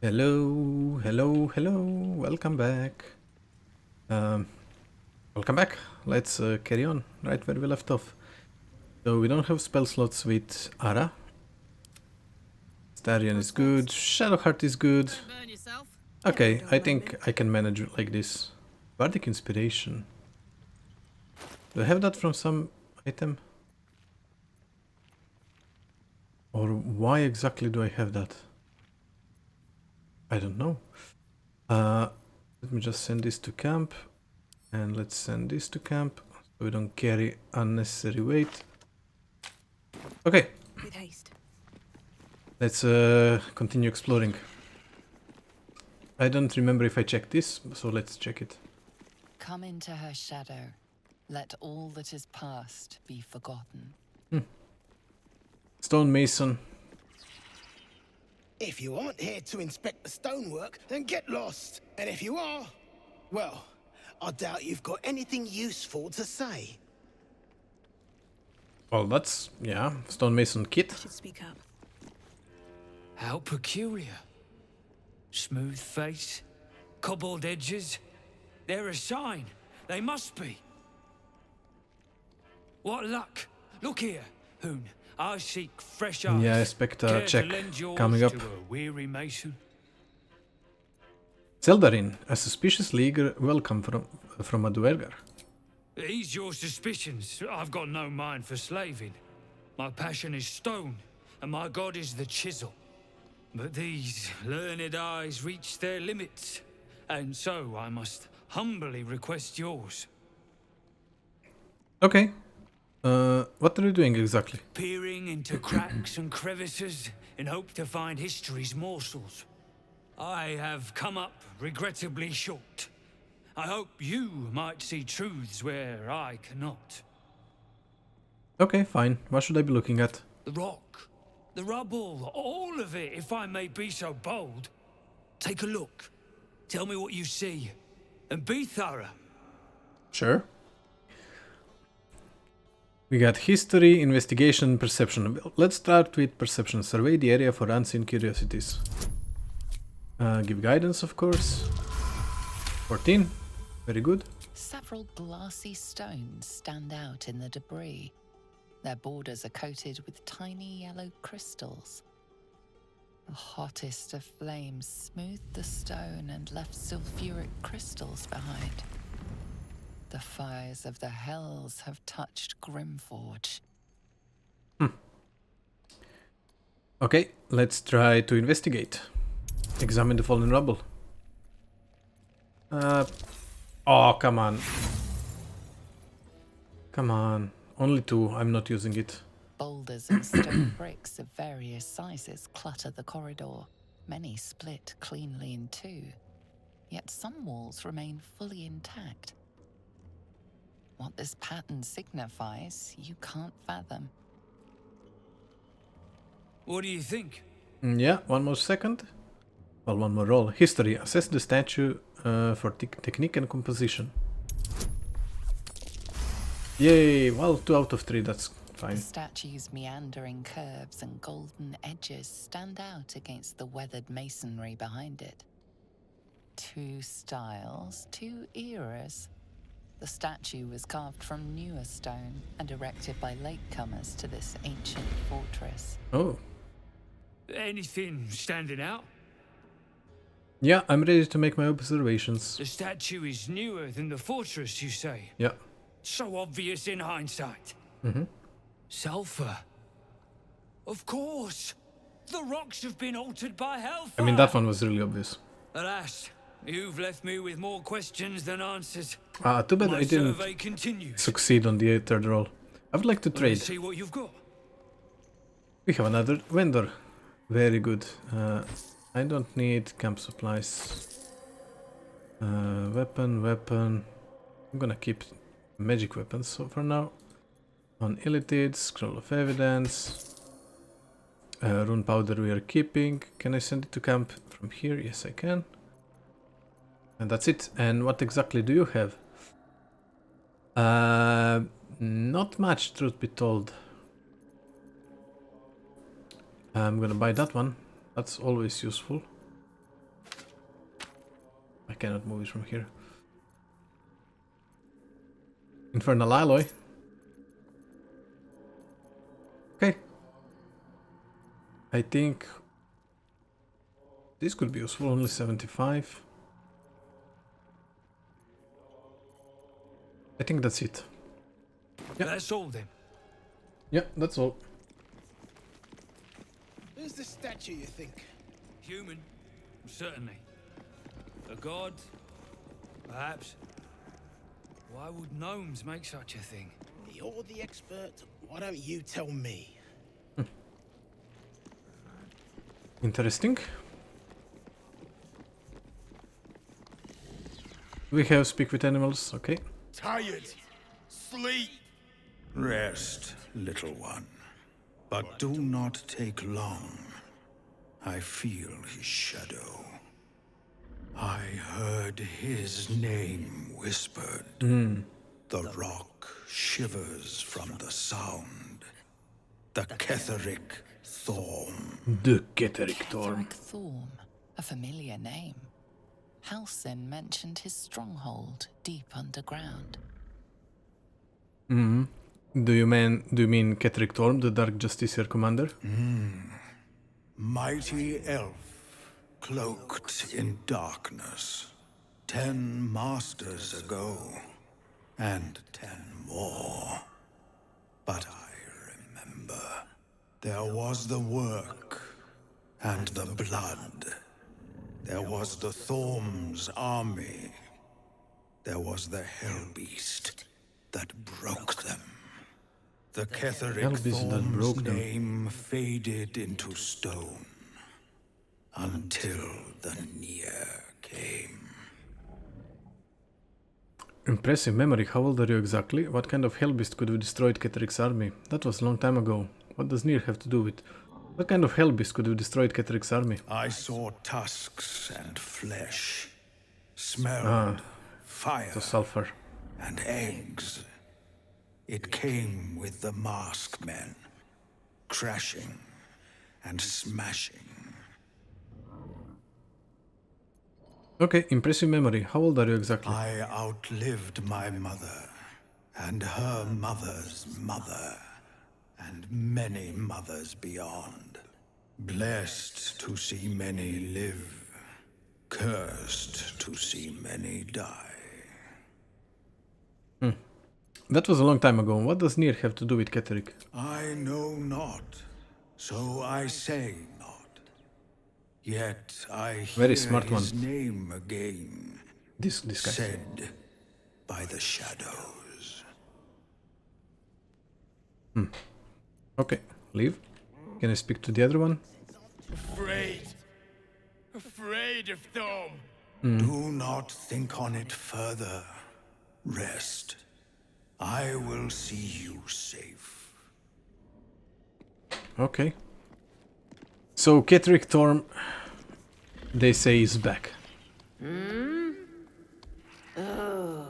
Hello, hello, hello. Welcome back. Welcome back. Let's carry on right where we left off. So we don't have spell slots with Ara. Starion is good. Shadowheart is good. Okay, I think I can manage it like this. Bardic Inspiration. Do I have that from some item? Or why exactly do I have that? I don't know. Let me just send this to camp. And let's send this to camp so we don't carry unnecessary weight. Okay. With haste. Let's continue exploring. I don't remember if I checked this, so let's check it. Come into her shadow. Let all that is past be forgotten. Stonemason. If you aren't here to inspect the stonework, then get lost. And if you are, well, I doubt you've got anything useful to say. Well, that's, yeah, stonemason kit. Should speak up. How peculiar. Smooth face, cobbled edges. They're a sign. They must be. What luck. Look here, Hoon. I seek fresh eyes. Yeah, I expect a Care check to lend yours coming up. to a weary mason? Zeldarin, a suspicious leaguer welcome from a Duergar. Ease your suspicions. I've got no mind for slaving. My passion is stone, and my god is the chisel. But these learned eyes reach their limits, and so I must humbly request yours. Okay. What are you doing exactly? Peering into cracks and crevices in hope to find history's morsels. I have come up regrettably short. I hope you might see truths where I cannot. Okay, fine. What should I be looking at? The rock, the rubble, all of it, if I may be so bold. Take a look. Tell me what you see. And be thorough. Sure. We got history, investigation, perception. Let's start with perception. Survey the area for unseen curiosities. Give guidance, of course. 14. Very good. Several glassy stones stand out in the debris. Their borders are coated with tiny yellow crystals. The hottest of flames smoothed the stone and left sulfuric crystals behind. The fires of the hells have touched Grimforge. Okay, let's try to investigate. Examine the fallen rubble. Oh, come on. Come on. Only 2. I'm not using it. Boulders and stone bricks of various sizes clutter the corridor. Many split cleanly in two. Yet some walls remain fully intact. What this pattern signifies, you can't fathom. What do you think? Yeah, one more second. Well, one more roll. History. Assess the statue for technique and composition. Yay! Well, 2 out of 3, that's fine. The statue's meandering curves and golden edges stand out against the weathered masonry behind it. 2 styles, 2 eras. The statue was carved from newer stone and erected by latecomers to this ancient fortress. Oh. Anything standing out? Yeah, I'm ready to make my observations. The statue is newer than the fortress, you say? Yeah. So obvious in hindsight. Mm-hmm. Sulfur. Of course. The rocks have been altered by hellfire. I mean, that one was really obvious. Alas, you've left me with more questions than answers. Too bad My I didn't survey continues. succeed on the 3rd roll. I would like to trade. Let's see what you've got. We have another vendor. Very good. I don't need camp supplies. Weapon. I'm gonna keep magic weapons so for now. On Illithid, Scroll of Evidence. Rune powder we are keeping. Can I send it to camp from here? Yes, I can. And that's it. And what exactly do you have? Not much, truth be told. I'm gonna buy that one. That's always useful. I cannot move it from here. Infernal alloy. Okay. I think this could be useful, only 75. I think that's it. Yep. That's all then. Yeah, that's all. Who's the statue, you think? Human, certainly. A god, perhaps. Why would gnomes make such a thing? You're the expert. Why don't you tell me? Interesting. We have speak with animals, okay. Tired. Sleep. Rest, little one. But do not take long. I feel his shadow. I heard his name whispered. The rock shivers from the sound. The Ketheric Thorm. The Ketheric Thorm. Ketheric Thorm, a familiar name. Halsin mentioned his stronghold deep underground. Do you mean Ketheric Thorm, the Dark Justiciar commander? Mighty elf, cloaked in darkness. 10 masters ago, and 10 more. But I remember. There was the work, and the blood. There was the Thorm's army. There was the Hellbeast that broke them. The Ketheric Hellbeast that broke Thorm's them. name faded into stone until the Near came. Impressive memory. How old are you exactly? What kind of Hellbeast could have destroyed Ketheric's army? That was a long time ago. What does Near have to do with? What kind of Hellbeast could have destroyed Ketheric's army? I saw tusks and flesh, smelled fire The sulfur. and eggs. It came with the mask men, crashing and smashing. Okay, impressive memory. How old are you exactly? I outlived my mother, and her mother's mother, and many mothers beyond. Blessed to see many live, cursed to see many die. That was a long time ago. What does Near have to do with Ketheric? I know not, so I say not. Yet I Very hear smart his one. name again, This guy. said by the shadows. Okay, leave. Can I speak to the other one? Afraid of Thorm. Do not think on it further. Rest. I will see you safe. Okay. So Ketheric Thorm, they say, is back. Oh,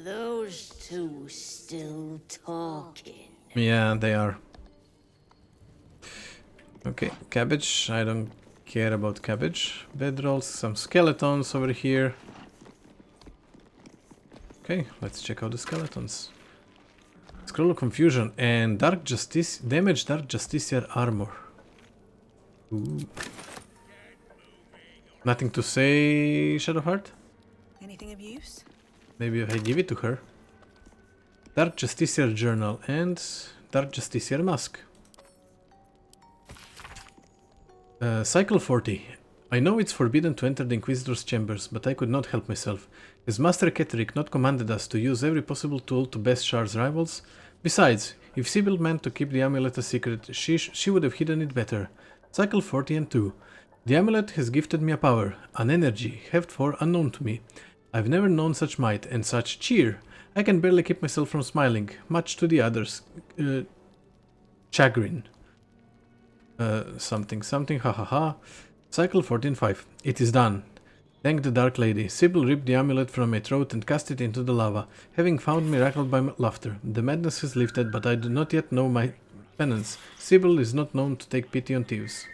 those two still talking. Yeah, they are. Okay, cabbage. I don't care about cabbage. Bedrolls, some skeletons over here. Okay, let's check out the skeletons. Scroll of Confusion and Dark Justice, damage Dark Justiciar armor. Ooh. Nothing to say, Shadowheart? Anything of use? Maybe if I give it to her. Dark Justiciar journal and Dark Justiciar mask. Cycle 40. I know it's forbidden to enter the Inquisitor's chambers, but I could not help myself. Has Master Ketheric not commanded us to use every possible tool to best Shar's rivals? Besides, if Sybil meant to keep the amulet a secret, she would have hidden it better. Cycle 40 and 2. The amulet has gifted me a power, an energy, heretofore unknown to me. I've never known such might and such cheer. I can barely keep myself from smiling, much to the others' chagrin. Something, ha ha ha. Cycle 14-5. It is done. Thank the Dark Lady. Sybil ripped the amulet from my throat and cast it into the lava. Having found me rattled by laughter. The madness has lifted, but I do not yet know my penance. Sybil is not known to take pity on thieves.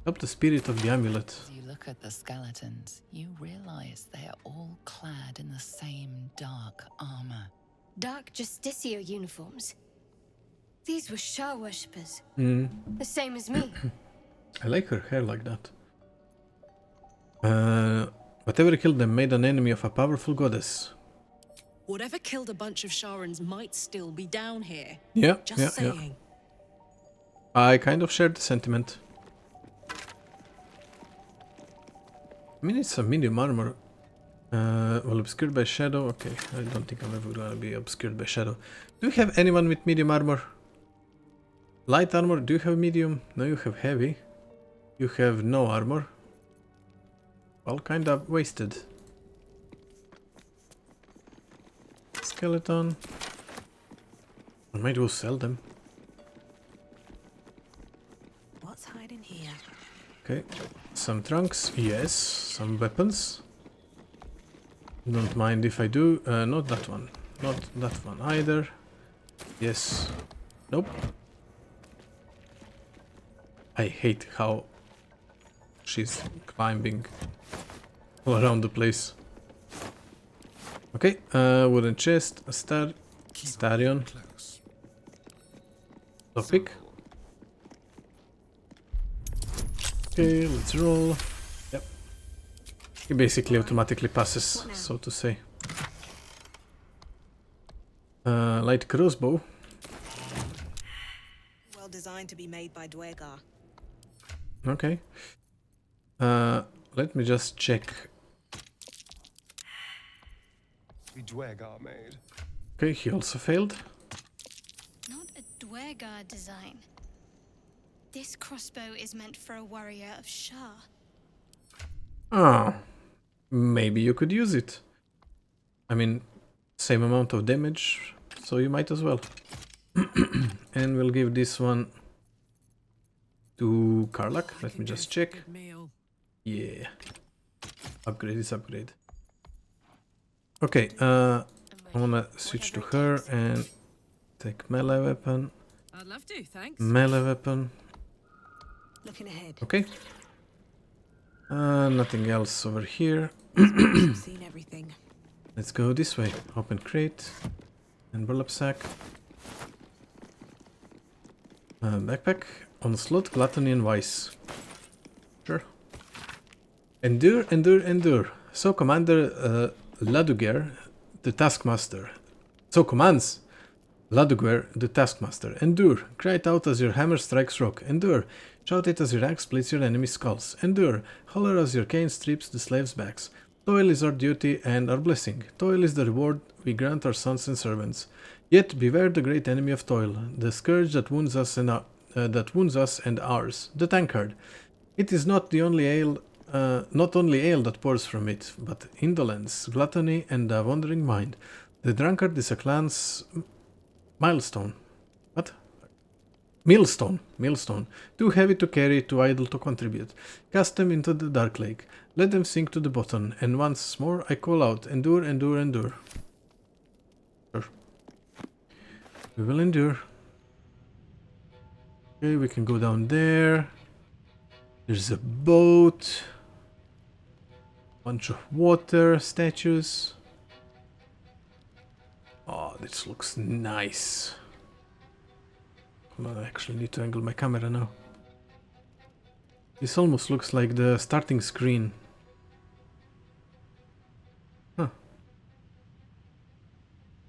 Stop the spirit of the amulet. As you look at the skeletons, you realize they are all clad in the same dark armor. Dark Justicia uniforms. These were Shah worshippers. The same as me. I like her hair like that. Whatever killed them made an enemy of a powerful goddess. Whatever killed a bunch of Sharans might still be down here. Yeah, Just saying. yeah. I kind of share the sentiment. I mean, it's a medium armor. Well, obscured by shadow. Okay, I don't think I'm ever gonna be obscured by shadow. Do you have anyone with medium armor? Light armor? Do you have medium? No, you have heavy. You have no armor. Well, kinda wasted. Skeleton. I might go sell them. What's hiding here? Okay, some trunks, yes, some weapons. Don't mind if I do. Not that one. Not that one either. Yes. Nope. I hate how she's climbing all around the place. Okay, wooden chest, a starion. Topic. Okay, let's roll. Yep. He basically automatically passes, so to say. Light crossbow. Well designed to be made by Dwegar. Okay. Let me just check. Dwegar made. Okay, he also failed. Not a Dwegar design. This crossbow is meant for a warrior of Shah. Ah, maybe you could use it. I mean, same amount of damage, so you might as well. And we'll give this one to Karlak. Let me just check. Yeah. Upgrade is upgrade. Okay, I wanna switch to her and take melee weapon. I'd love to, thanks. Melee weapon. Looking ahead. Okay. Nothing else over here. I've seen everything. Let's go this way. Open crate and burlap sack. Backpack. Onslaught, Gluttony and Vice. Sure. Endure, endure, endure. So Commander Laduger, the Taskmaster. So commands Laduger, the Taskmaster. Endure. Cry it out as your hammer strikes rock. Endure. Shout it as your axe splits your enemy's skulls. Endure. Holler as your cane strips the slaves' backs. Toil is our duty and our blessing. Toil is the reward we grant our sons and servants. Yet beware the great enemy of toil, the scourge that wounds us and ours, the tankard. It is not only ale that pours from it, but indolence, gluttony, and a wandering mind. The drunkard is a clan's milestone. What? Millstone. Too heavy to carry, too idle to contribute. Cast them into the dark lake. Let them sink to the bottom, and once more I call out, endure, endure, endure. Sure. We will endure. Okay, we can go down there. There's a boat. Bunch of water statues. Oh, this looks nice. Hold on, I actually need to angle my camera now. This almost looks like the starting screen. Huh.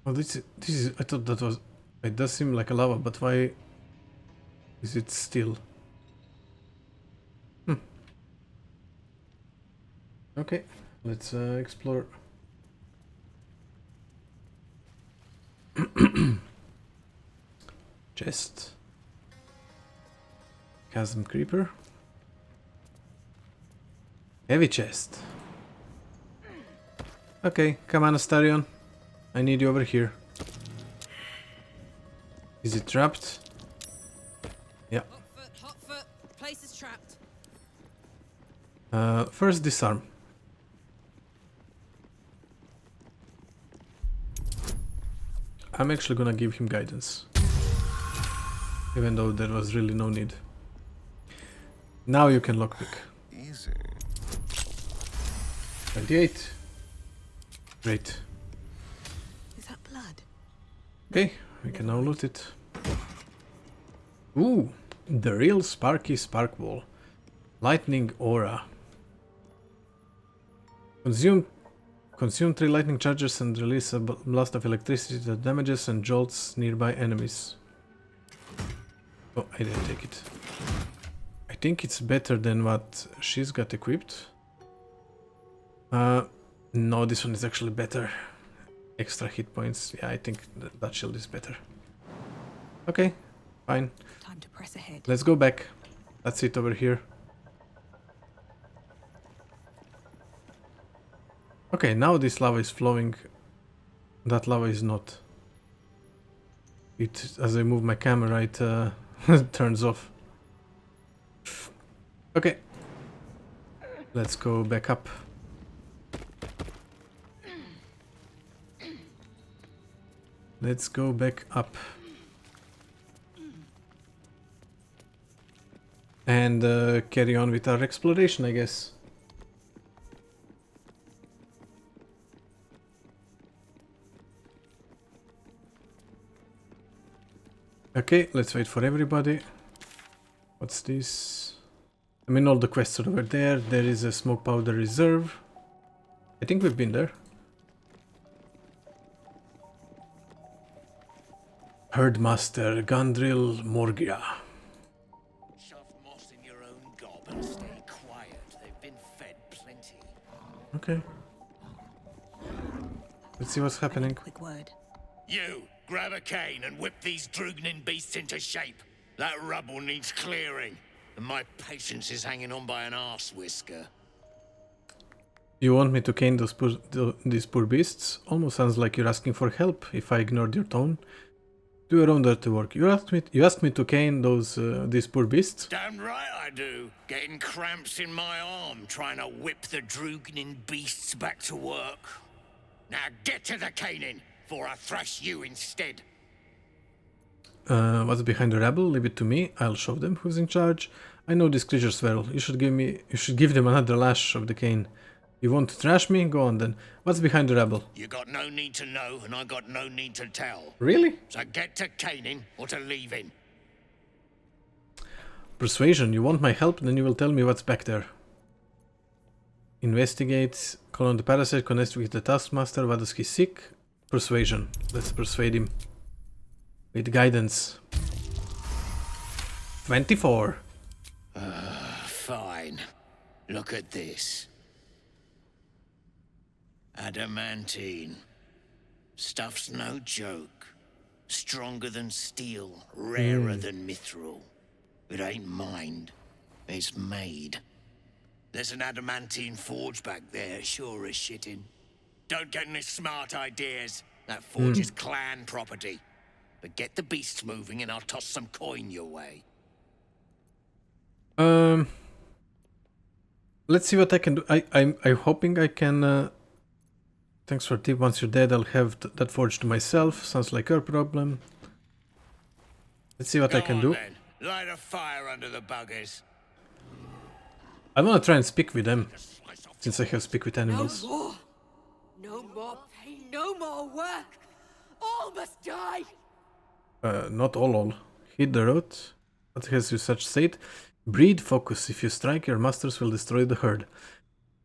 Oh, this is. I thought that was. It does seem like a lava, but why is it still? Okay, let's explore. Chest. Chasm Creeper. Heavy chest. Okay, come on, Astarion. I need you over here. Is it trapped? Yeah. Hot foot. Place is trapped. First disarm. I'm actually gonna give him guidance. Even though there was really no need. Now you can lockpick. Easy. 28. Great. Is that blood? Okay, we can now loot it. Ooh, the real Sparky Spark Ball. Lightning Aura. Consume 3 lightning charges and release a blast of electricity that damages and jolts nearby enemies. Oh, I didn't take it. I think it's better than what she's got equipped. No, this one is actually better. Extra hit points. Yeah, I think that shield is better. Okay, fine. Time to press ahead. Let's go back. That's it over here. Okay, now this lava is flowing. That lava is not. It, as I move my camera, it turns off. Okay. Let's go back up. Let's go back up. And carry on with our exploration, I guess. Okay, let's wait for everybody. What's this? I mean, all the quests are over there. There is a smoke powder reserve. I think we've been there. Herdmaster Gandril Morgira. Shove moss in your own gob and stay quiet. They've been fed plenty. Okay. Let's see what's happening. Quick word. You, grab a cane and whip these Drugnin beasts into shape. That rubble needs clearing, and my patience is hanging on by an arse whisker. You want me to cane these poor beasts? Almost sounds like you're asking for help if I ignored your tone. Do your own dirty work. You asked me to cane these poor beasts? Damn right I do. Getting cramps in my arm trying to whip the Drugnin beasts back to work. Now get to the caning, before I thrash you instead. What's behind the rabble? Leave it to me. I'll show them who's in charge. I know these creatures well. You should give them another lash of the cane. You want to trash me? Go on then. What's behind the rabble? You got no need to know, and I got no need to tell. Really? So get to caning or to leaving. Persuasion. You want my help? Then you will tell me what's back there. Investigate. Call on the parasite. Connect with the taskmaster. What does he seek? Persuasion. Let's persuade him. With guidance. 24. Fine. Look at this. Adamantine. Stuff's no joke. Stronger than steel, rarer than mithril. It ain't mined, it's made. There's an adamantine forge back there, sure as shitting. Don't get any smart ideas. That forge is clan property. But get the beasts moving and I'll toss some coin your way. Let's see what I can do. I'm hoping I can... Thanks for tip. Once you're dead, I'll have that forge to myself. Sounds like your problem. Let's see what I can do. Then. Light a fire under the buggers. I want to try and speak with them, since I have speak with animals. No more. No more pain, no more work. All must die. Not all. Hit the road. What has you such state? Breed focus. If you strike, your masters will destroy the herd.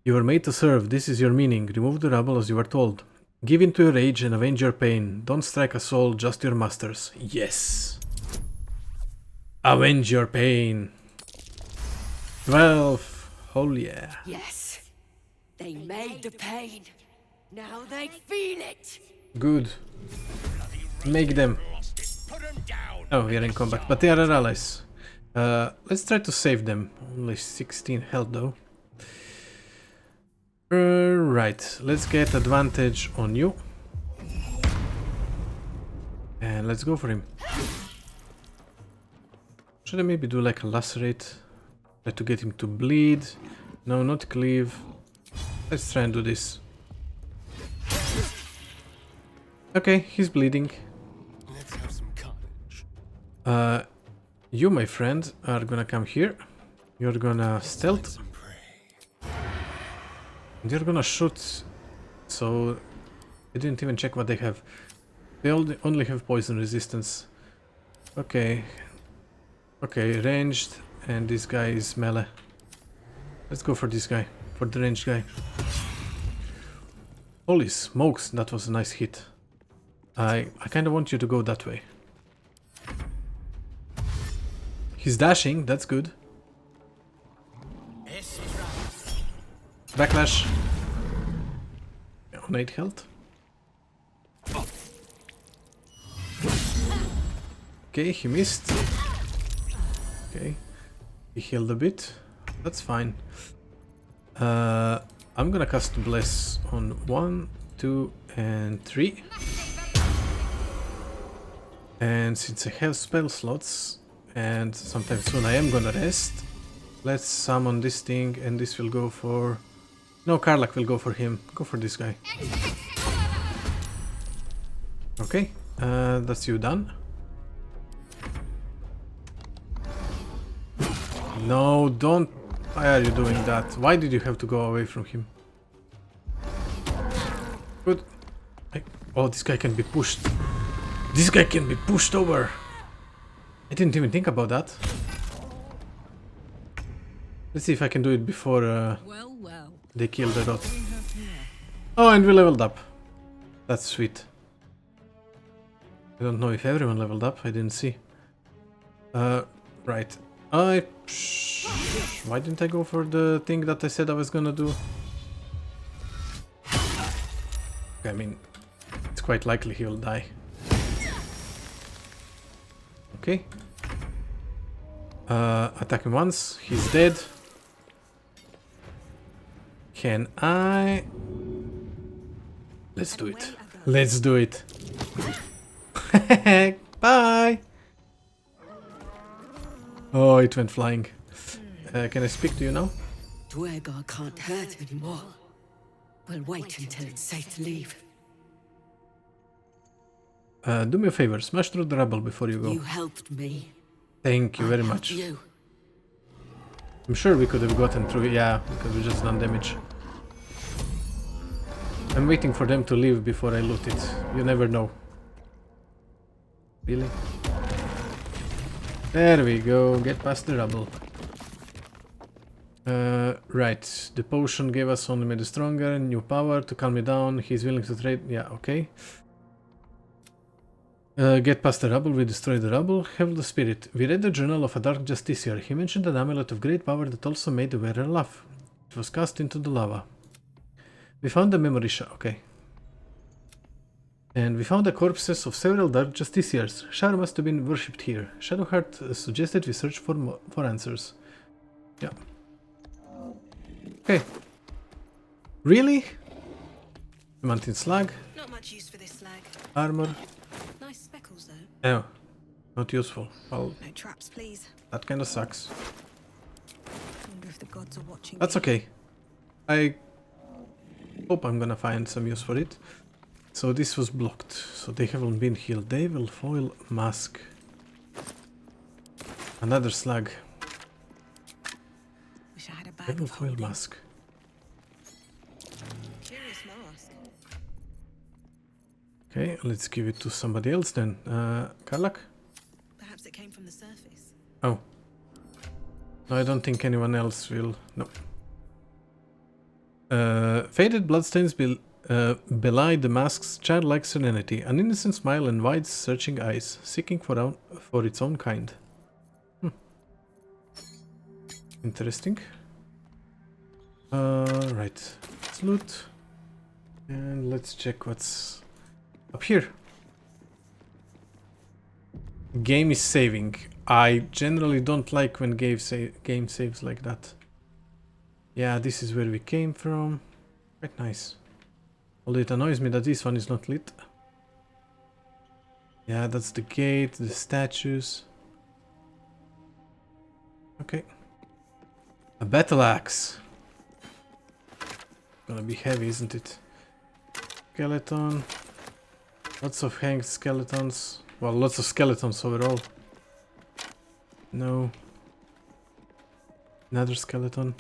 You are made to serve. This is your meaning. Remove the rubble as you were told. Give in to your rage and avenge your pain. Don't strike a soul, just your masters. Yes. Avenge your pain. 12. Oh yeah. Yes. They made the pain. Now they feel it. Good. Make them. Oh, we are in combat, but they are our allies. Let's try to save them. Only 16 health though. Right, let's get advantage on you. And let's go for him. Should I maybe do like a lacerate? Try to get him to bleed. No, not cleave. Let's try and do this. Okay, he's bleeding. Let's have some carnage. You, my friend, are gonna come here. You're gonna stealth. And you're gonna shoot. So I didn't even check what they have. They only have poison resistance. Okay. Okay, ranged. And this guy is melee. Let's go for this guy. For the ranged guy. Holy smokes, that was a nice hit. I kind of want you to go that way. He's dashing, that's good. Backlash. On 8 health. Okay, he missed. Okay. He healed a bit. That's fine. I'm gonna cast Bless on 1, 2, and 3. And since I have spell slots, and sometime soon I am gonna rest, let's summon this thing, and this will go for... No, Karlach will go for him. Go for this guy. Okay, that's you done. No, don't... Why are you doing that? Why did you have to go away from him? Good. Oh, this guy can be pushed. This guy can be pushed over. I didn't even think about that. Let's see if I can do it before they kill the dot. Oh, and we leveled up. That's sweet. I don't know if everyone leveled up. I didn't see. Right. Why didn't I go for the thing that I said I was gonna do? I mean, it's quite likely he'll die. Okay. Attack him once. He's dead. Can I... Let's do it. Let's do it. Bye! Oh, it went flying. Can I speak to you now? Dwergar can't hurt anymore. We'll wait until it's safe to leave. Do me a favor, smash through the rubble before you go. You helped me. Thank you very much. I'm sure we could have gotten through, yeah, because we just done damage. I'm waiting for them to leave before I loot it. You never know. Really? There we go, get past the rubble. Right, the potion gave us only made us stronger, new power to calm me down, he's willing to trade, yeah, okay. Get past the rubble, we destroy the rubble, have the spirit. We read the journal of a dark justiciar. He mentioned an amulet of great power that also made the wearer laugh. It was cast into the lava. We found the memory okay. And we found the corpses of several dark justiciars. Shar must have been worshipped here. Shadowheart suggested we search for answers. Yeah. Okay. Really? Mountain slag. Not much use for this slag. Armor. Nice speckles though. Oh, not useful. Well, no traps, please. That kind of sucks. Wonder if the gods are watching. That's okay. I hope I'm gonna find some use for it. So this was blocked. So they haven't been healed. They will foil mask. Another slag. Wish I had a bag They will of foil holding. mask. Curious mask. Okay, let's give it to somebody else then. Karlach? Perhaps it came from the surface. Oh. No, I don't think anyone else will. No. Faded bloodstains belie the mask's childlike serenity, an innocent smile and wide, searching eyes, seeking for its own kind. Interesting. Right. Let's loot. And let's check what's up here. Game is saving. I generally don't like when game saves like that. Yeah, this is where we came from. Quite nice. Although it annoys me that this one is not lit. Yeah, that's the gate, the statues. Okay. A battle axe. Gonna be heavy, isn't it? Skeleton. Lots of hanged skeletons. Well, lots of skeletons overall. No. Another skeleton.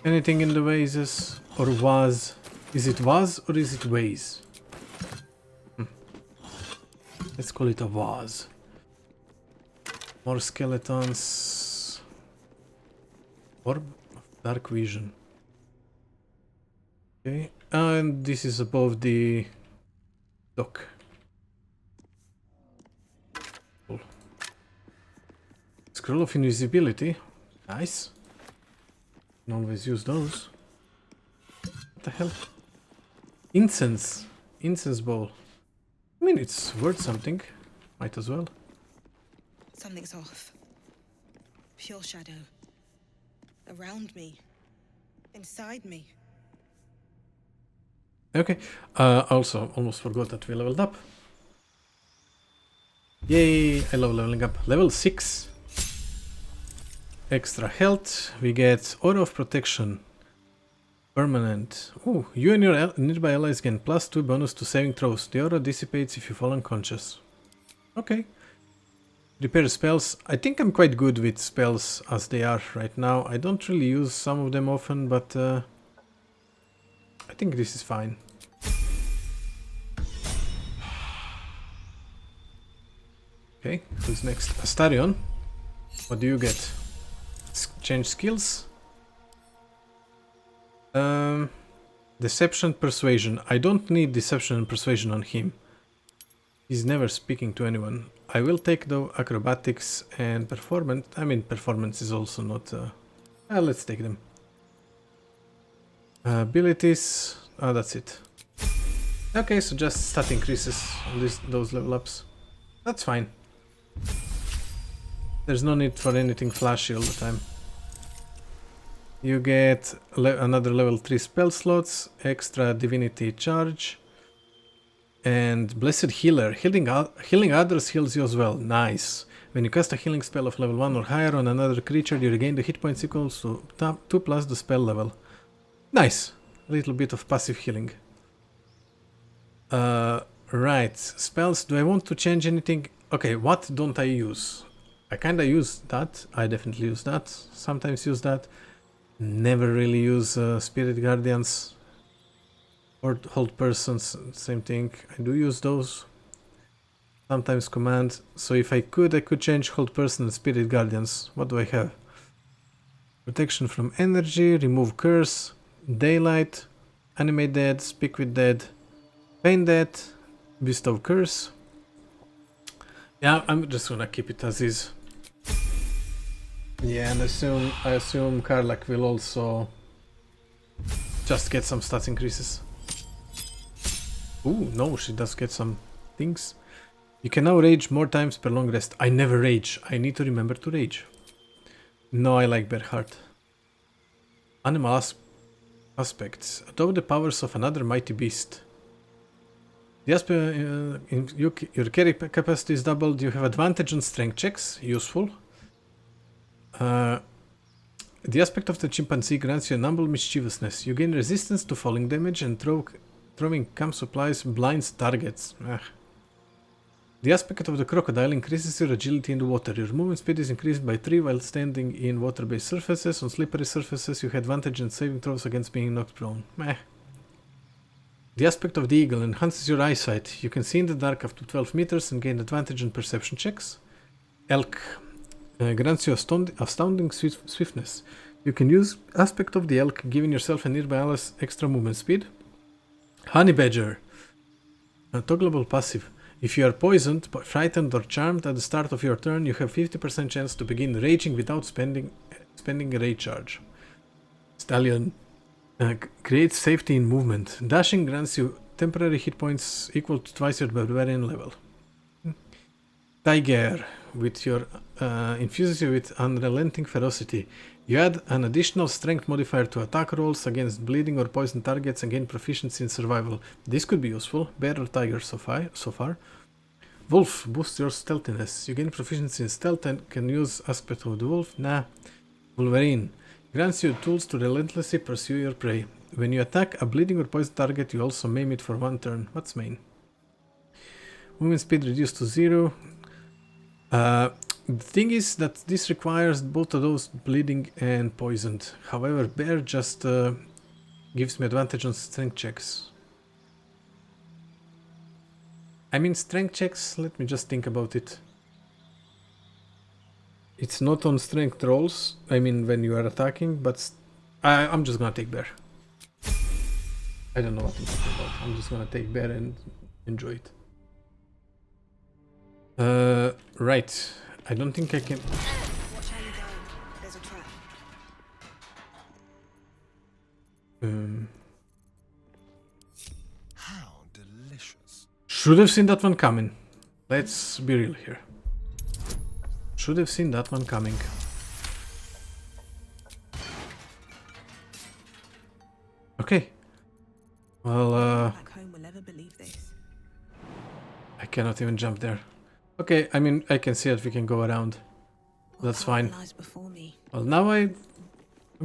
Anything in the vases? Or vase? Is it vase or is it vase? Let's call it a vase. More skeletons. Orb of dark vision. Okay, and this is above the dock. Cool. Scroll of invisibility. Nice. Can always use those. What the hell? Incense. Incense bowl. I mean, it's worth something. Might as well. Something's off. Pure shadow. Around me. Inside me. Okay. Also, almost forgot that we leveled up. Yay! I love leveling up. Level 6. Extra health. We get Aura of Protection. Permanent. Ooh, you and your nearby allies gain +2 bonus to saving throws. The aura dissipates if you fall unconscious. Okay. Repair spells. I think I'm quite good with spells as they are right now. I don't really use some of them often, but I think this is fine. Okay, who's next? Astarion. What do you get? Change skills? Deception, persuasion. I don't need deception and persuasion on him. He's never speaking to anyone. I will take the acrobatics and performance. I mean, performance is also not... let's take them. Abilities. Oh, that's it. Okay, so just stat increases on those level ups. That's fine. There's no need for anything flashy all the time. You get another level 3 spell slots, extra divinity charge, and Blessed Healer. Healing others heals you as well. Nice. When you cast a healing spell of level 1 or higher on another creature, you regain the hit points equals to 2 plus the spell level. Nice. A little bit of passive healing. Right. Spells. Do I want to change anything? Okay, what don't I use? I kinda use that. I definitely use that. Sometimes use that. Never really use Spirit Guardians or Hold Persons, same thing. I do use those. Sometimes Command. So if I could change Hold Person and Spirit Guardians. What do I have? Protection from Energy, Remove Curse, Daylight, Animate Dead, Speak with Dead, Pain Dead, Bestow Curse. Yeah, I'm just gonna keep it as is. Yeah, and I assume Karlach will also just get some stats increases. Ooh, no, she does get some things. You can now rage more times per long rest. I never rage. I need to remember to rage. No, I like Berhart. Animal aspects. Adopt the powers of another mighty beast. The your carry capacity is doubled. You have advantage on strength checks. Useful. The aspect of the chimpanzee grants you a number mischievousness. You gain resistance to falling damage and throwing camp supplies blinds targets. The aspect of the crocodile increases your agility in the water. Your movement speed is increased by 3 while standing in water-based surfaces. On slippery surfaces you have advantage in saving throws against being knocked prone. The aspect of the eagle enhances your eyesight. You can see in the dark up to 12 meters and gain advantage on perception checks. Elk grants you astounding swiftness. You can use aspect of the elk, giving yourself and nearby allies extra movement speed. Honey badger. A toggleable passive. If you are poisoned, frightened or charmed at the start of your turn, you have 50% chance to begin raging without spending a rage charge. Stallion. Creates safety in movement. Dashing grants you temporary hit points equal to twice your barbarian level. Tiger, with your infuses you with unrelenting ferocity. You add an additional strength modifier to attack rolls against bleeding or poison targets and gain proficiency in survival. This could be useful. Bear or tiger so far. Wolf boosts your stealthiness. You gain proficiency in stealth and can use aspect of the wolf. Nah. Wolverine grants you tools to relentlessly pursue your prey. When you attack a bleeding or poison target, you also maim it for 1 turn. What's main? Movement speed reduced to 0. The thing is that this requires both of those bleeding and poisoned. However, bear just gives me advantage on strength checks. I mean, strength checks, let me just think about it. It's not on strength rolls, I mean when you are attacking, but I'm just gonna take bear. I don't know what I'm talking about. I'm just gonna take bear and enjoy it. Right. I don't think I can... Watch how you go. There's a trap. How delicious. Should have seen that one coming. Let's be real here. Should have seen that one coming. Okay. Well, Back home will ever believe this. I cannot even jump there. Okay, I mean, I can see that we can go around. That's fine. Lies before me. Well, now I'm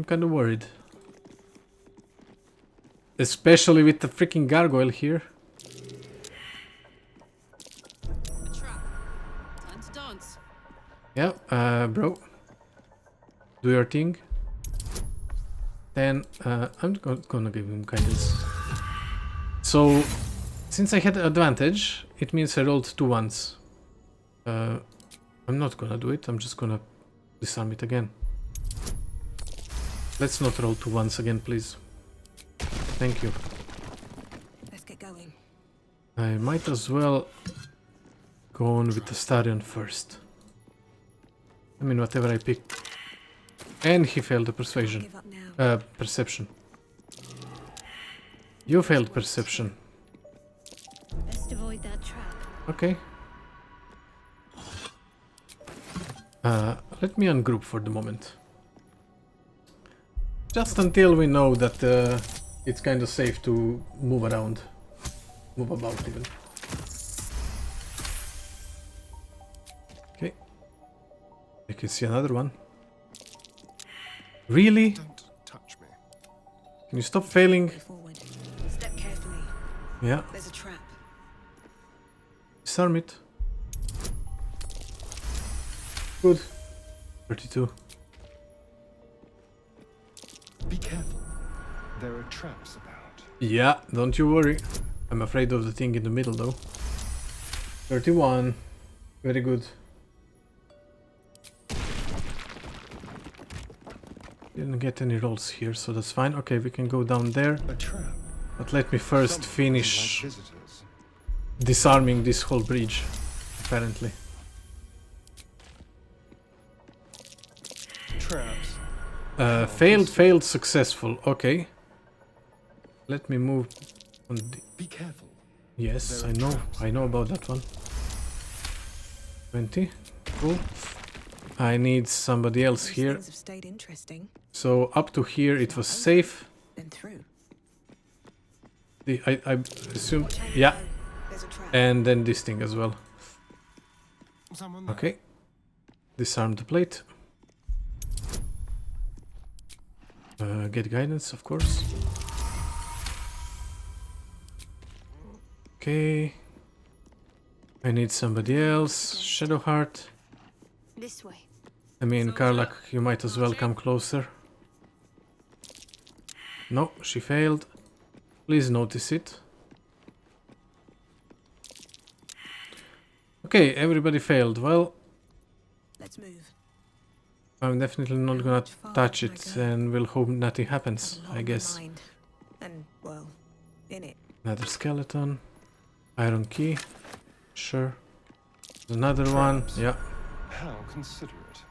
kind of worried. Especially with the freaking gargoyle here. A trap. Time to dance. Yeah, bro. Do your thing. Then, I'm gonna give him guidance. So, since I had advantage, it means I rolled 2 ones. I'm not gonna do it, I'm just gonna disarm it again. Let's not roll 2 ones again, please. Thank you. Let's get going. I might as well go on with the Starion first. I mean, whatever I pick. And he failed the persuasion. Give up now. Perception. You failed perception. Best avoid that trap. Okay. Let me ungroup for the moment. Just until we know that it's kind of safe to move around. Move about even. Okay. I can see another one. Really? Don't touch me. Can you stop failing? Way forward. Step carefully. Yeah. There's a trap. Disarm it. Good. 32. Be careful. There are traps about. Yeah, don't you worry. I'm afraid of the thing in the middle though. 31. Very good. Didn't get any rolls here, so that's fine. Okay, we can go down there. A trap. But let me first Some finish like visitors. disarming this whole bridge, apparently. Traps. Failed, successful. Okay. Let me move on the... Be careful. Yes, There I are know. traps. I know about that one. 20. Cool. I need somebody else These here. things have stayed interesting. So up to here it was safe. Then through. I assume... Watch how you Yeah. go. There's a trap. And then this thing as well. Someone there. Okay. Disarm the plate. Get guidance, of course. Okay. I need somebody else. Shadowheart. This way. I mean, Karlak, you might as well come closer. No, she failed. Please notice it. Okay, everybody failed. Well, Let's move. I'm definitely not gonna much farther touch can I it go? and we'll hope nothing Have happens, a lot I on my guess. mind. And, well, in it. Another skeleton. Iron key. Sure. Another one. Yeah. How considerate.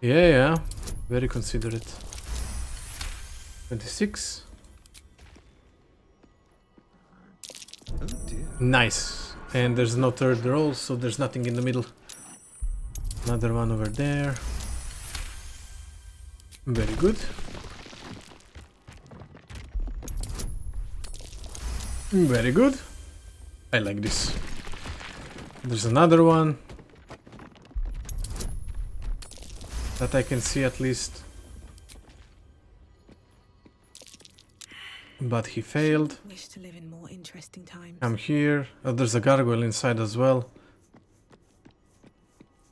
Yeah. Very considerate. 26. Oh dear. Nice. And there's no third roll, so there's nothing in the middle. Another one over there. Very good. Very good. I like this. There's another one. That I can see at least. But he failed. Wish to live in more interesting times. I'm here. Oh, there's a gargoyle inside as well.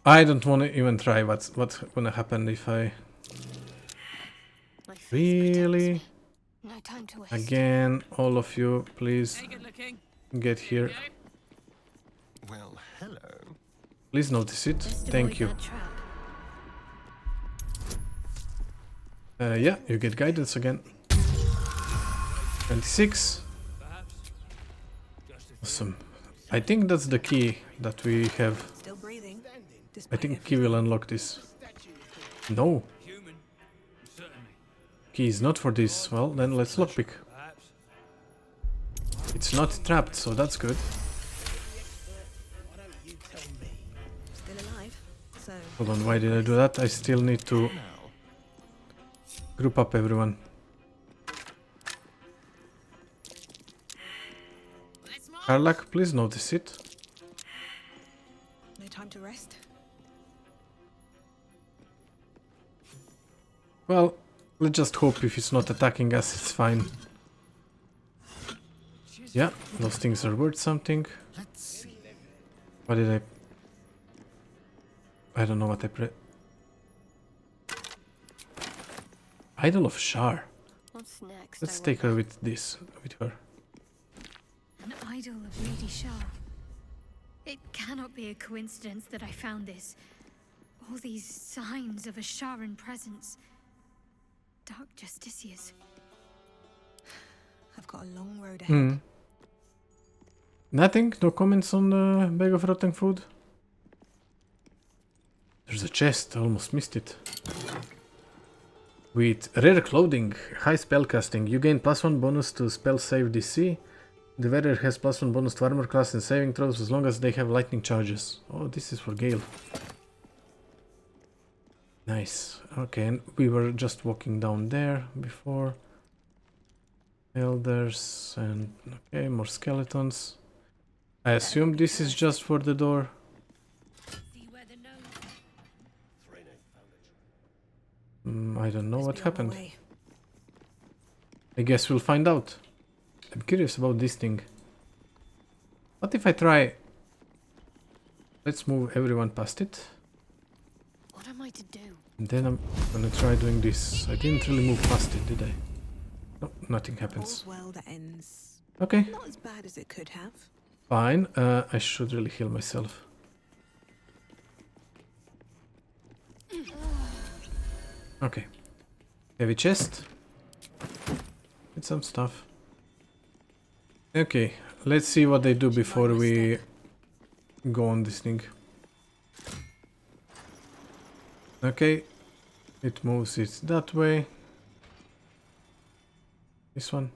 I don't want to even try what's gonna happen if I... My face Really? protects me. No time to waste. Again, all of you, please Hey, good looking. get here. Well, hello. Please notice it. Best Thank avoid you. that trap. Yeah, you get guidance again. 26. Awesome. I think that's the key that we have. Still breathing. I think key will unlock this. No. Human, certainly. Key is not for this. Well, then let's lockpick. Perhaps. It's not trapped, so that's good. Still alive. So Hold on, why did I do that? I still need to group up everyone. Karlak, please notice it. no time to rest. Well, let's just hope if it's not attacking us, it's fine. Yeah, those things are worth something. What did I don't know what I Idol of Shar. What's next? Let's I take her wonder? with this, with her. An idol of Lady Shar. It cannot be a coincidence that I found this. All these signs of a Sharan presence. Dark Justiciars. I've got a long road ahead. Nothing? No comments on the bag of rotten food? There's a chest, I almost missed it. With rare clothing, high spellcasting, you gain +1 bonus to spell save DC. The wearer has +1 bonus to armor class and saving throws as long as they have lightning charges. Oh, this is for Gale. Nice. Okay, and we were just walking down there before. Elders and... okay, more skeletons. I assume this is just for the door. I don't know what Must be on my happened. way. I guess we'll find out. I'm curious about this thing. What if I try... Let's move everyone past it. What am I to do? And then I'm gonna try doing this. I didn't really move past it, did I? No, nothing happens. All's well that ends. Okay, Not as bad as it could have. fine. I should really heal myself. Okay. Heavy chest. With some stuff. Okay, let's see what they do before we go on this thing. Okay, it moves it that way. This one.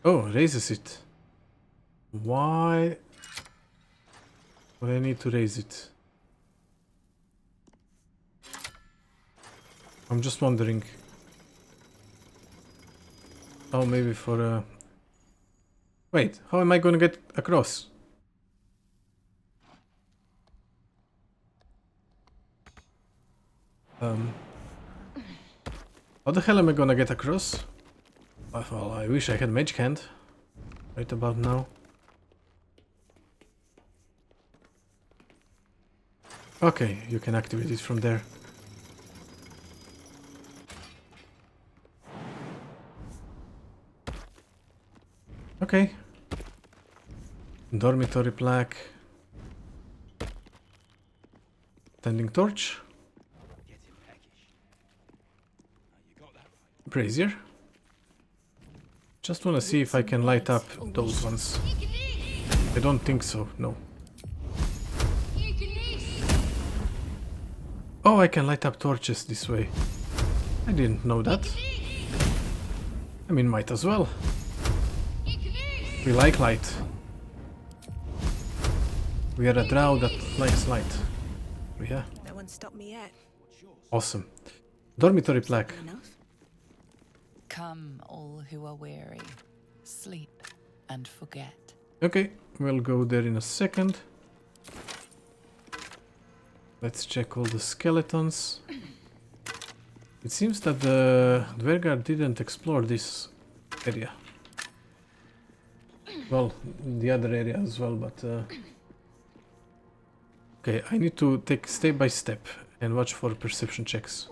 Oh, raises it. Why would I need to raise it? I'm just wondering. Oh, maybe for a... Wait, how am I gonna get across? How the hell am I gonna get across? Well, I wish I had Mage Hand right about now. Okay, you can activate it from there. Okay. Dormitory plaque. Tending torch. Brazier. Just wanna see if I can light up those ones. I don't think so, no. Oh, I can light up torches this way. I didn't know that. I mean, might as well. We like light. We are a drow that likes light. Yeah. No one stopped me yet. Awesome. Dormitory plaque. Enough. Come, all who are weary, sleep and forget. Okay, we'll go there in a second. Let's check all the skeletons. It seems that the Dvergar didn't explore this area. Well, the other area as well, but... Okay, I need to take step by step and watch for perception checks.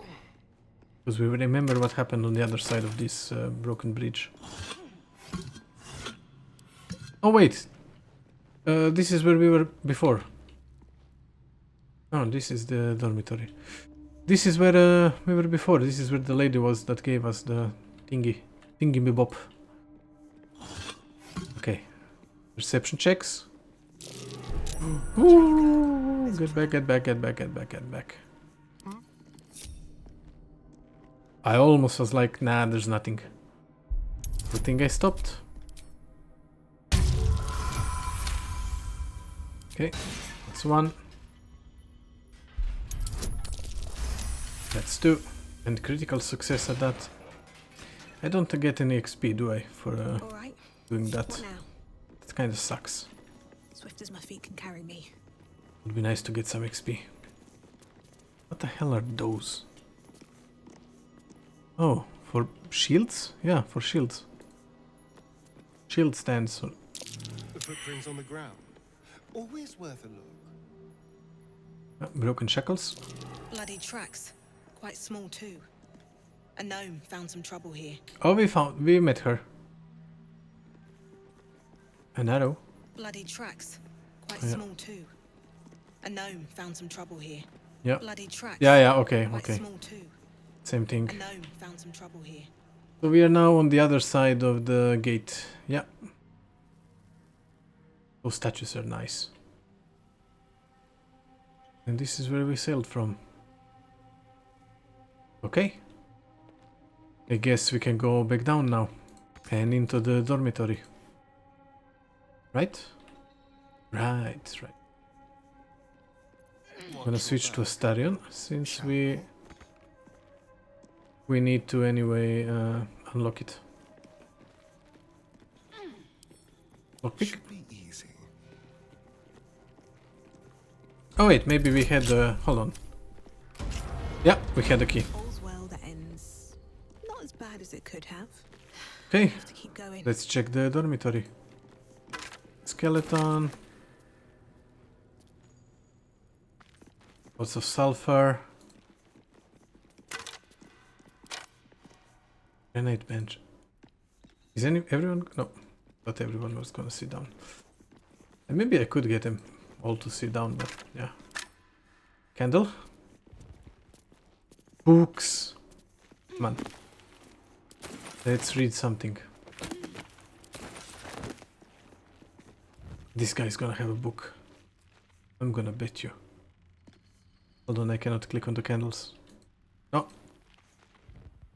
Because we remember what happened on the other side of this broken bridge. Oh wait! This is where we were before. Oh, this is the dormitory. This is where we were before. This is where the lady was that gave us the thingy-me-bop. Okay. Perception checks. Ooh, get back, get back, get back, get back, get back. I almost was like, nah, there's nothing. Good thing I stopped. Okay, that's one. That's two. And critical success at that. I don't get any XP, do I, for doing that? What now? That kind of sucks. Swift as my feet can carry me. Would be nice to get some XP. What the hell are those? Oh, for shields? Yeah, for shields. Shield stands. The footprints on the ground. Always worth a look. Broken shackles. Bloody tracks. Quite small too. A gnome found some trouble here. Oh, we met her. An arrow. Bloody tracks. Quite Yeah. small too. A gnome found some trouble here. Yeah. Bloody tracks. Yeah, okay, Quite okay. small too. Same thing. A gnome found some trouble here. So we are now on the other side of the gate. Yeah. Those statues are nice. And this is where we sailed from. Okay. I guess we can go back down now. And into the dormitory. Right? Right. I'm gonna switch to Astarion since we need to anyway unlock it. Lockpick. Should be easy. Oh wait, maybe we had hold on. Yeah, we had the key. All's well that ends. Not as bad as it could have. Okay, Have to keep going. let's check the dormitory. Skeleton. Lots of sulfur. Grenade bench. Is everyone? No, not everyone was gonna sit down. And maybe I could get them all to sit down, but yeah. Candle. Books. Come on. Let's read something. This guy's gonna have a book. I'm gonna bet you. Hold on, I cannot click on the candles. No.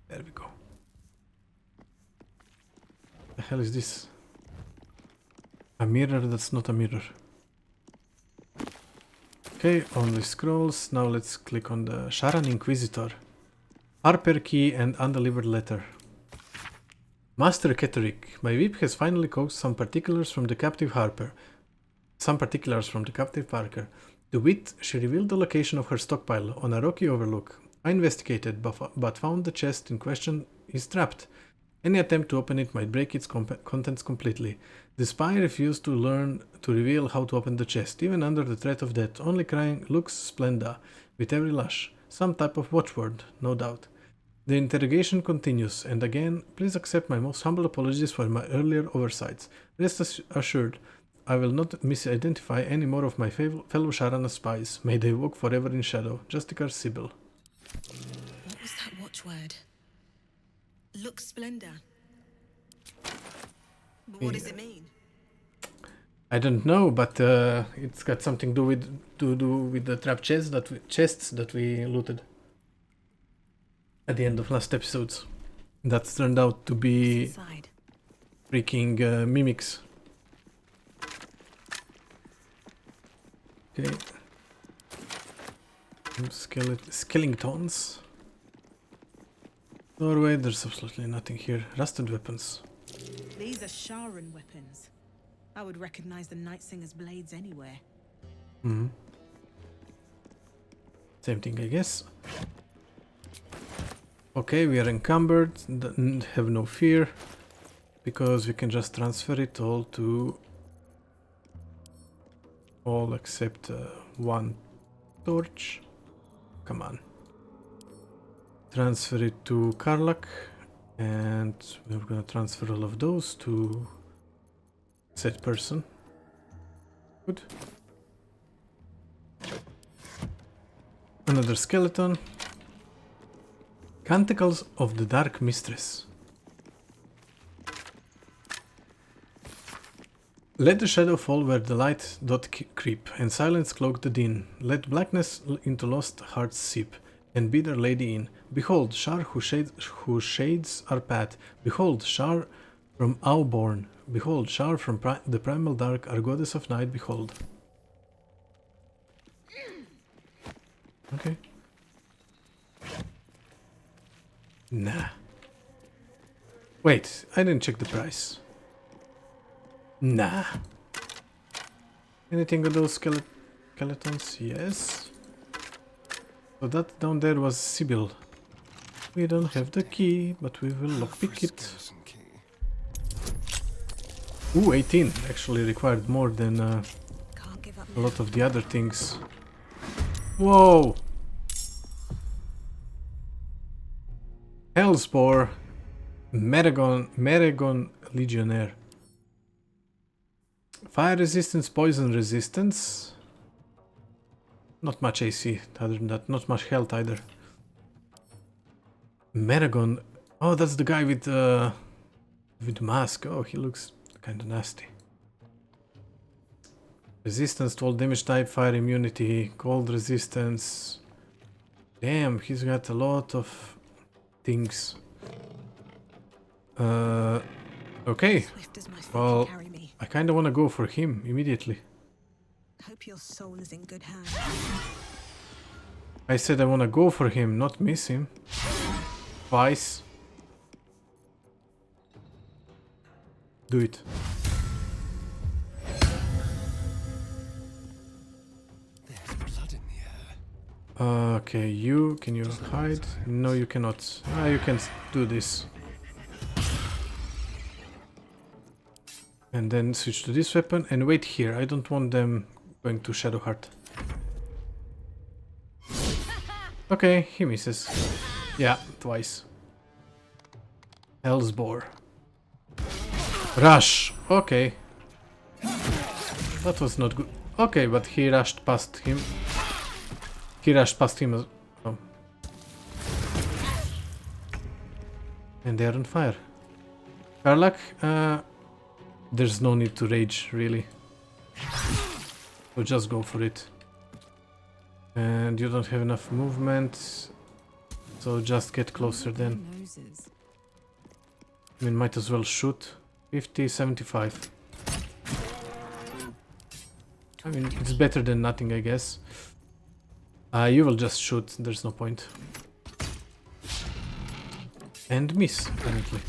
There we go. The hell is this? A mirror that's not a mirror. Okay, only scrolls. Now let's click on the Sharan Inquisitor. Harper key and undelivered letter. Master Keteric, my whip has finally coaxed some particulars from the captive Harper. To wit, she revealed the location of her stockpile on a rocky overlook. I investigated, but found the chest in question is trapped. Any attempt to open it might break its contents completely. The spy refused to reveal how to open the chest, even under the threat of death, only crying, "Lux Splenda," with every lash. Some type of watchword, no doubt. The interrogation continues, and again, please accept my most humble apologies for my earlier oversights. Rest assured, I will not misidentify any more of my fellow Sharana spies. May they walk forever in shadow. Justicar Sybil. What was that watchword? Lux Splenda. What does it mean? I don't know, but it's got something to do with the trap chests that we looted at the end of last episodes. That's turned out to be freaking mimics. Okay. Skeletons. Doorway, there's absolutely nothing here. Rusted weapons. These are Sharan weapons. I would recognize the Night Singer's blades anywhere. Mm-hmm. Same thing, I guess. Okay, we are encumbered. Have no fear. Because we can just transfer it all to... all except one torch. Come on. Transfer it to Karlak. And we're gonna transfer all of those to said person. Good. Another skeleton. Canticles of the Dark Mistress. Let the shadow fall where the light doth creep, and silence cloak the din. Let blackness into lost hearts seep, and bid our lady in. Behold, Shar who shades our path. Behold, Shar from Auborn. Behold, Shar from the primal dark, our goddess of night. Behold. Okay. Nah. Wait, I didn't check the price. Nah. Anything with those skeletons? Yes. So that down there was Sibyl. We don't have the key, but we will lockpick it. Ooh, 18 actually required more than a lot of the other things. Whoa! Hellspore, Meragon Legionnaire. Fire resistance, poison resistance. Not much AC, other than that, not much health either. Meragon, oh, that's the guy with mask. Oh, he looks kind of nasty. Resistance to all damage type, fire immunity, cold resistance. Damn, he's got a lot of things. Okay. Well, I kind of want to go for him immediately. Hope your soul is in good hands. I said I want to go for him, not miss him. Twice. Do it. There's blood in the air. Okay, you, can you hide? No, you cannot. Ah, you can do this. And then switch to this weapon and wait here. I don't want them going to Shadowheart. Okay, he misses. Yeah, twice. Hellsbore. Rush. Okay. That was not good. Okay, but he rushed past him. He rushed past him as well. And they're on fire. Karlak, there's no need to rage, really. So just go for it. And you don't have enough movement. So just get closer then. I mean, might as well shoot. 50, 75. I mean, it's better than nothing, I guess. You will just shoot, there's no point. And miss, apparently.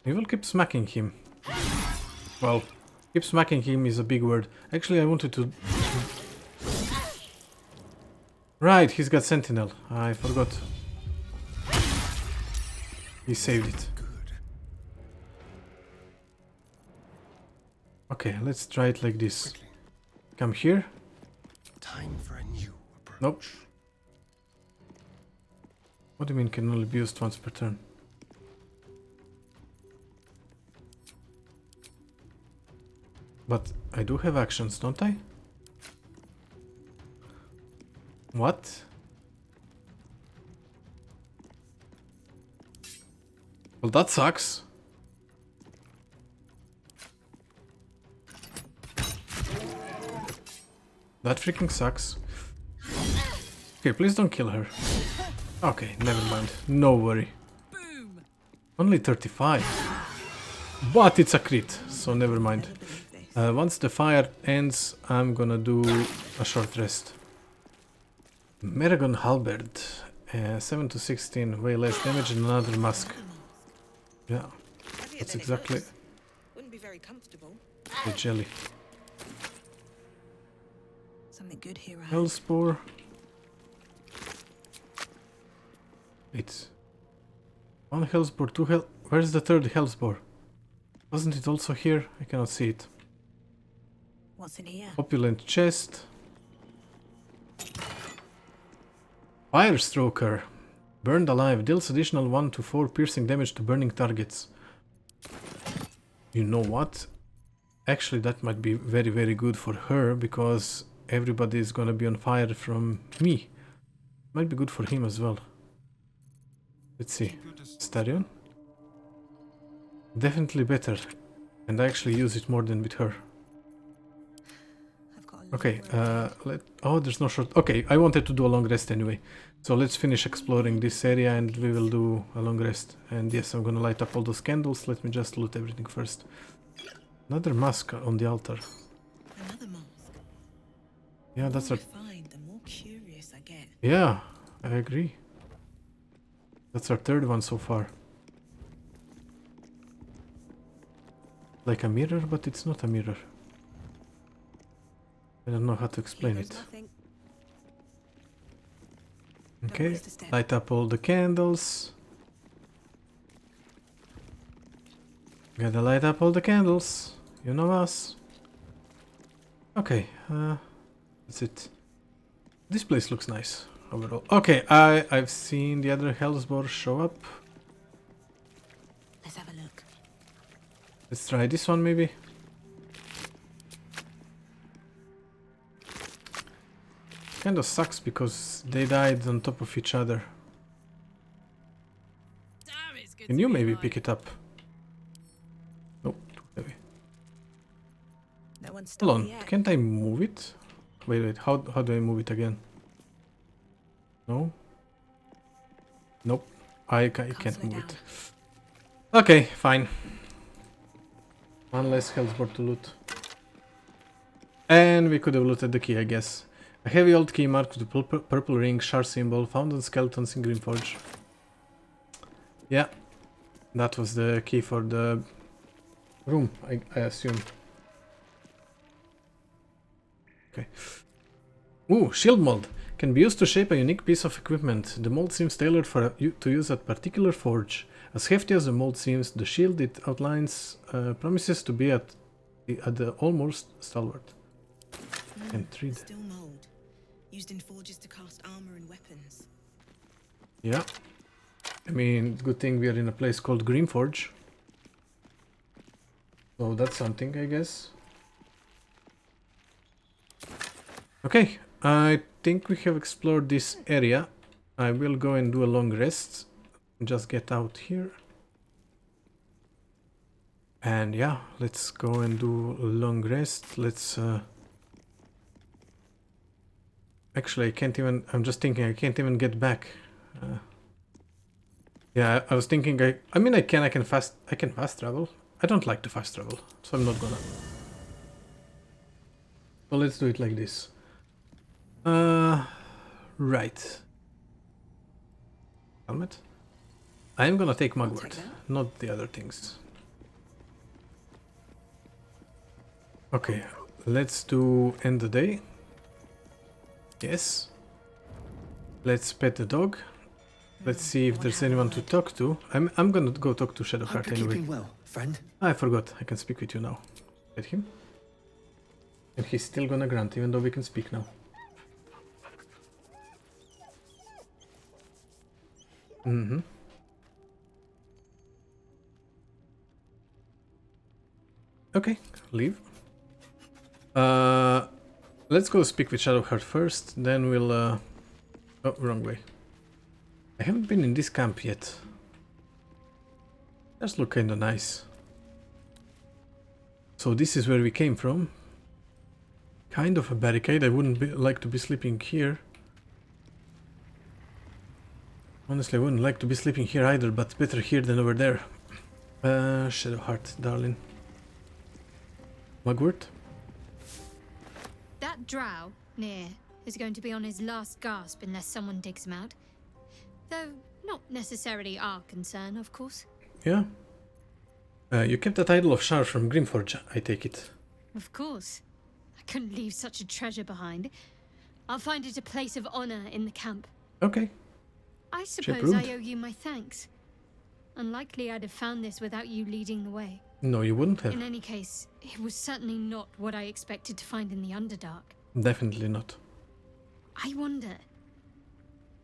You will keep smacking him. Well, keep smacking him is a big word. Actually, I wanted to... Right, he's got Sentinel. I forgot. He saved it. Okay, let's try it like this. Come here. Time for a new approach. Nope. What do you mean can only be used once per turn? But I do have actions, don't I? What? Well, that sucks. That freaking sucks. Okay, please don't kill her. Okay, never mind. No worry. Only 35. But it's a crit, so never mind. Once the fire ends, I'm gonna do a short rest. Meragon Halberd. 7 to 16, way less damage and another mask. Yeah, that's exactly Wouldn't be very comfortable. the jelly. Something good here. Hellspore. It's one Hellspore, two Hell. Where's the third Hellspore? Wasn't it also here? I cannot see it. What's in here? Opulent chest. Fire Stroker. Burned alive. Deals additional 1 to 4 piercing damage to burning targets. You know what? Actually, that might be very, very good for her, because everybody is gonna be on fire from me. Might be good for him as well. Let's see. Starion? Definitely better. And I actually use it more than with her. Okay, oh, there's no short... Okay, I wanted to do a long rest anyway. So let's finish exploring this area and we will do a long rest. And yes, I'm gonna light up all those candles. Let me just loot everything first. Another mask on the altar. Another mask. Yeah, that's our... The more curious I get. Yeah, I agree. That's our third one so far. Like a mirror, but it's not a mirror. I don't know how to explain it. Okay, light up all the candles. Gotta light up all the candles. You know us. Okay, that's it. This place looks nice overall. Okay, I've seen the other Hellsborn show up. Let's have a look. Let's try this one maybe. Kind of sucks because they died on top of each other. Can you maybe pick it up? Nope, too heavy. No one's Hold on, can't I move it? Wait, how do I move it again? No? Nope, I can't move it. Okay, fine. One less Hellsborn to loot. And we could have looted the key, I guess. A heavy old key marked with a purple ring, shard symbol, found on skeletons in Greenforge. Yeah, that was the key for the room, I assume. Okay. Ooh, shield mold. Can be used to shape a unique piece of equipment. The mold seems tailored for to use at particular forge. As hefty as the mold seems, the shield it outlines promises to be at the almost stalwart. And read. Still mold, used in forges to cast armor and weapons. Yeah. I mean, good thing we are in a place called Greenforge. So that's something, I guess. Okay, I think we have explored this area. I will go and do a long rest. Just get out here. And yeah, let's go and do a long rest. Let's... Actually, I can't even... I'm just thinking I can't even get back. Yeah, I was thinking I mean I can fast travel. I don't like to fast travel, so I'm not gonna. So let's do it like this. Right. Helmet. I am gonna take Mugwort, not the other things. Okay, let's do end the day. Yes. Let's pet the dog. Let's see if there's anyone to talk to. I'm gonna go talk to Shadowheart anyway. Keeping well, friend. I forgot. I can speak with you now. Let him. And he's still gonna grunt, even though we can speak now. Mm-hmm. Okay, leave. Let's go speak with Shadowheart first, then we'll... Oh, wrong way. I haven't been in this camp yet. Does look kinda nice. So this is where we came from. Kind of a barricade. I wouldn't like to be sleeping here. Honestly, I wouldn't like to be sleeping here either, but better here than over there. Shadowheart, darling. Mugwort? That drow, near, is going to be on his last gasp unless someone digs him out. Though not necessarily our concern, of course. Yeah. You kept the title of Shar from Greenforge, I take it. Of course. I couldn't leave such a treasure behind. I'll find it a place of honor in the camp. Okay. I suppose I owe you my thanks. Unlikely I'd have found this without you leading the way. No, you wouldn't have. In any case, it was certainly not what I expected to find in the Underdark. Definitely not. I wonder...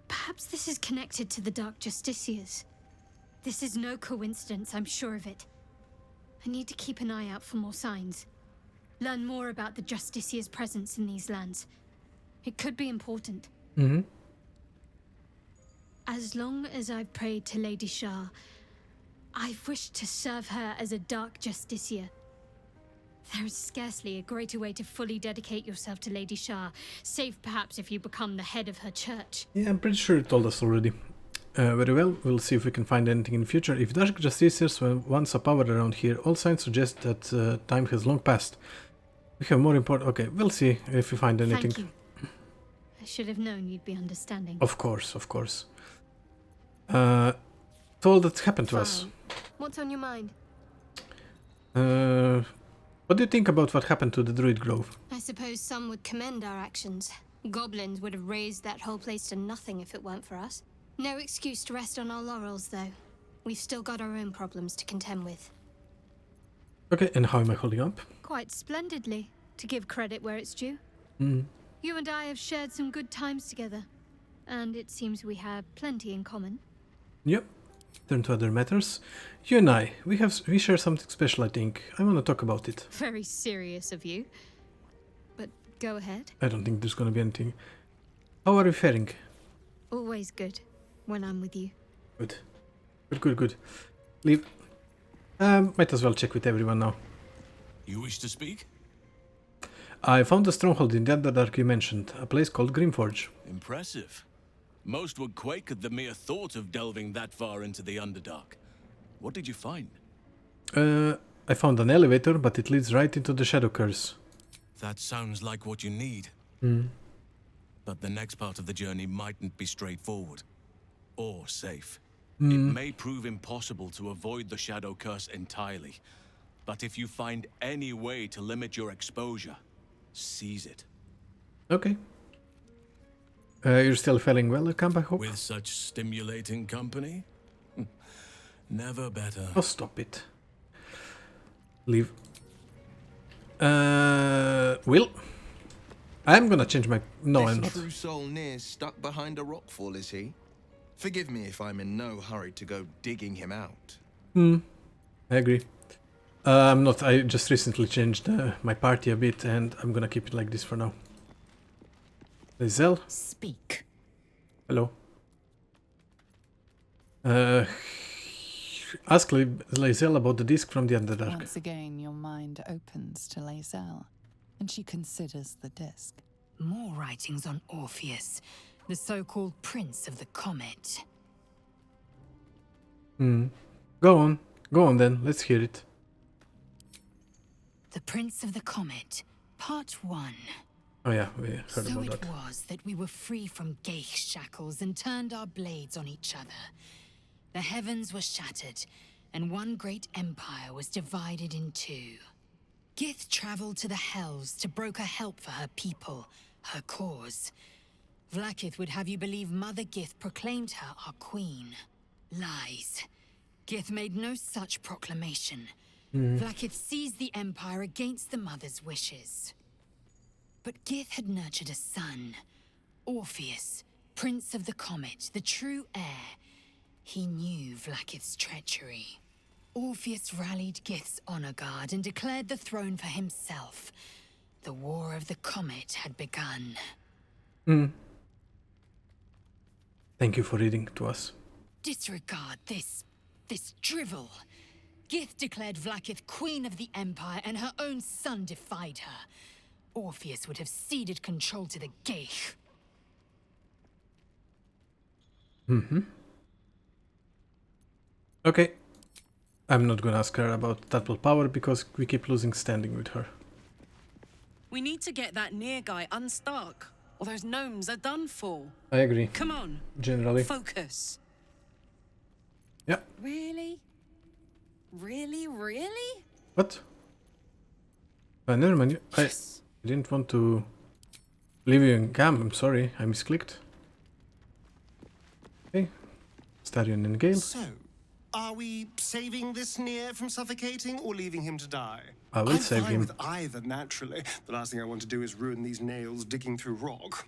perhaps this is connected to the Dark Justiciars. This is no coincidence, I'm sure of it. I need to keep an eye out for more signs. Learn more about the Justiciars' presence in these lands. It could be important. Mm-hmm. As long as I've prayed to Lady Shah, I've wished to serve her as a Dark Justiciar. There is scarcely a greater way to fully dedicate yourself to Lady Shah, save perhaps if you become the head of her church. Yeah, I'm pretty sure it told us already. Very well, we'll see if we can find anything in the future. If Dark Justiciars were once a power around here, all signs suggest that time has long passed. We have more important... Okay, we'll see if we find anything. Thank you. I should have known you'd be understanding. Of course, of course. All that happened to us. What's on your mind? What do you think about what happened to the Druid Grove? I suppose some would commend our actions. Goblins would have razed that whole place to nothing if it weren't for us. No excuse to rest on our laurels, though. We've still got our own problems to contend with. Okay, and how am I holding up? Quite splendidly, to give credit where it's due. Mm. You and I have shared some good times together, and it seems we have plenty in common. Yep. Turn to other matters. You and I, we share something special, I think. I want to talk about it. Very serious of you. But go ahead. I don't think there's gonna be anything. How are you faring? Always good when I'm with you. Good. Good. Leave. Might as well check with everyone now. You wish to speak? I found a stronghold in the Underdark you mentioned, a place called Grimforge. Impressive. Most would quake at the mere thought of delving that far into the Underdark. What did you find? I found an elevator, but it leads right into the Shadow Curse. That sounds like what you need. Mm. But the next part of the journey mightn't be straightforward. Or safe. Mm. It may prove impossible to avoid the Shadow Curse entirely. But if you find any way to limit your exposure, seize it. Okay. You're still feeling well at camp, I hope? With such stimulating company? Never better. Oh, stop it. Leave. Will? I'm gonna change my... No, I'm not. This true soul near stuck behind a rockfall, is he? Forgive me if I'm in no hurry to go digging him out. I agree. I'm not. I just recently changed my party a bit, and I'm gonna keep it like this for now. Lae'zel? Speak. Hello. Ask Lae'zel about the disc from the Underdark. Once again, your mind opens to Lae'zel, and she considers the disc. More writings on Orpheus, the so-called Prince of the Comet. Go on then, let's hear it. The Prince of the Comet, Part 1. Oh yeah, we heard So about it that. was that we were free from Geich shackles and turned our blades on each other. The heavens were shattered, and one great empire was divided in two. Gith traveled to the Hells to broker help for her people, her cause. Vlaakith would have you believe Mother Gith proclaimed her our queen. Lies. Gith made no such proclamation. Vlaakith seized the empire against the Mother's wishes. But Gith had nurtured a son, Orpheus, Prince of the Comet, the true heir. He knew Vlaakith's treachery. Orpheus rallied Gith's honor guard and declared the throne for himself. The War of the Comet had begun. Thank you for reading to us. Disregard this drivel. Gith declared Vlaakith queen of the Empire, and her own son defied her. Orpheus would have ceded control to the Geich. Okay. I'm not gonna ask her about Tatple Power because we keep losing standing with her. We need to get that near guy unstuck, or those gnomes are done for. I agree. Come on. Generally. Focus. Yeah. Really? Really? What? Never mind. I didn't want to leave you in camp. I'm sorry. I misclicked. Okay. Starion and Gale. So, Are we saving this Nier from suffocating or leaving him to die? I will save fine him. with either, naturally. The last thing I want to do is ruin these nails digging through rock.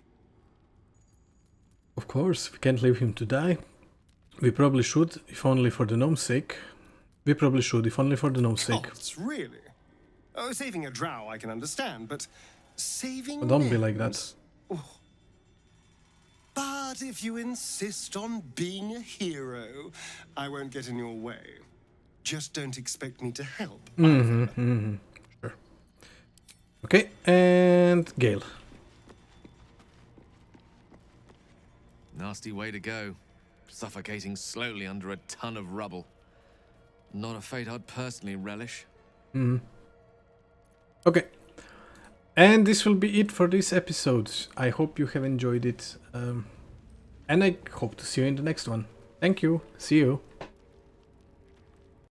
Of course, we can't leave him to die. We probably should, if only for the gnome's sake. We probably should, if only for the gnome's sake. Gods, really? Oh, saving a drow I can understand, but saving But don't be like nails? that. Oh. But if you insist on being a hero, I won't get in your way. Just don't expect me to help. Sure. Okay, and Gale. Nasty way to go. Suffocating slowly under a ton of rubble. Not a fate I'd personally relish. Okay. And this will be it for this episode. I hope you have enjoyed it. And I hope to see you in the next one. Thank you. See you.